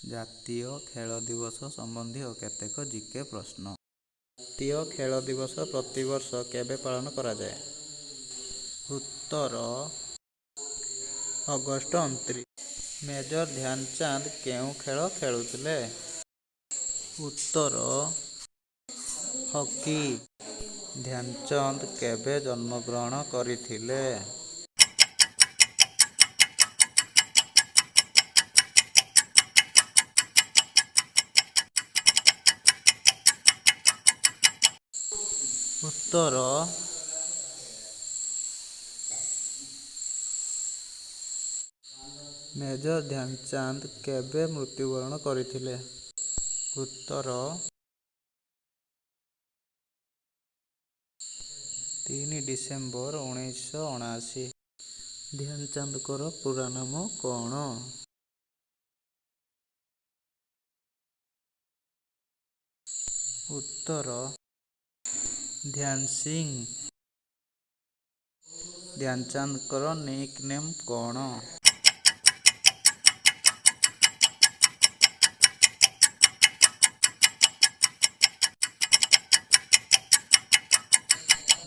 ଜାତୀୟ ଖେଳ ଦିବସ ସମ୍ବନ୍ଧୀୟ କେତେକ ଜିକେ ପ୍ରଶ୍ନ। ଜାତୀୟ ଖେଳ ଦିବସ ପ୍ରତିବର୍ଷ କେବେ ପାଳନ କରାଯାଏ? ଉତ୍ତର ଅଗଷ୍ଟ 29। ମେଜର ଧ୍ୟାନଚାନ୍ଦ କେଉଁ ଖେଳ ଖେଳୁଥିଲେ? ଉତ୍ତର ହକି। ଧ୍ୟାନଚାନ୍ଦ କେବେ ଜନ୍ମଗ୍ରହଣ କରିଥିଲେ? ଉତ୍ତର ମେଜର ଧ୍ୟାନଚାନ୍ଦ କେବେ ମୃତ୍ୟୁବରଣ କରିଥିଲେ? ଉତ୍ତର 3 ଡିସେମ୍ବର 1979। ଧ୍ୟାନଚାନ୍ଦଙ୍କର ପୂରା ନାମ କ'ଣ? ଉତ୍ତର ଧ୍ୟାନ ସିଂ। ଧ୍ୟାନଚାନ୍ଦଙ୍କର ନିକ୍ ନେମ୍ କ'ଣ?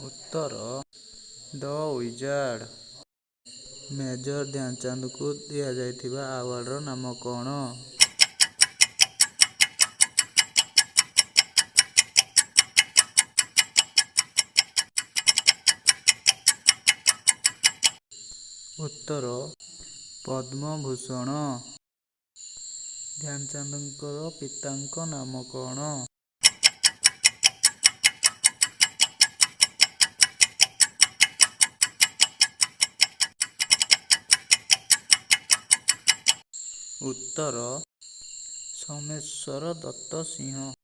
ଉତ୍ତର ଦ ୱିଜାର୍ଡ। ମେଜର ଧ୍ୟାନଚାନ୍ଦଙ୍କୁ ଦିଆଯାଇଥିବା ଆୱାର୍ଡର ନାମ କ'ଣ? ଉତ୍ତର ପଦ୍ମଭୂଷଣ। ଧ୍ୟାନଚାନ୍ଦଙ୍କର ପିତାଙ୍କ ନାମ କ'ଣ? ଉତ୍ତର ସୋମେଶ୍ୱର ଦତ୍ତ ସିଂହ।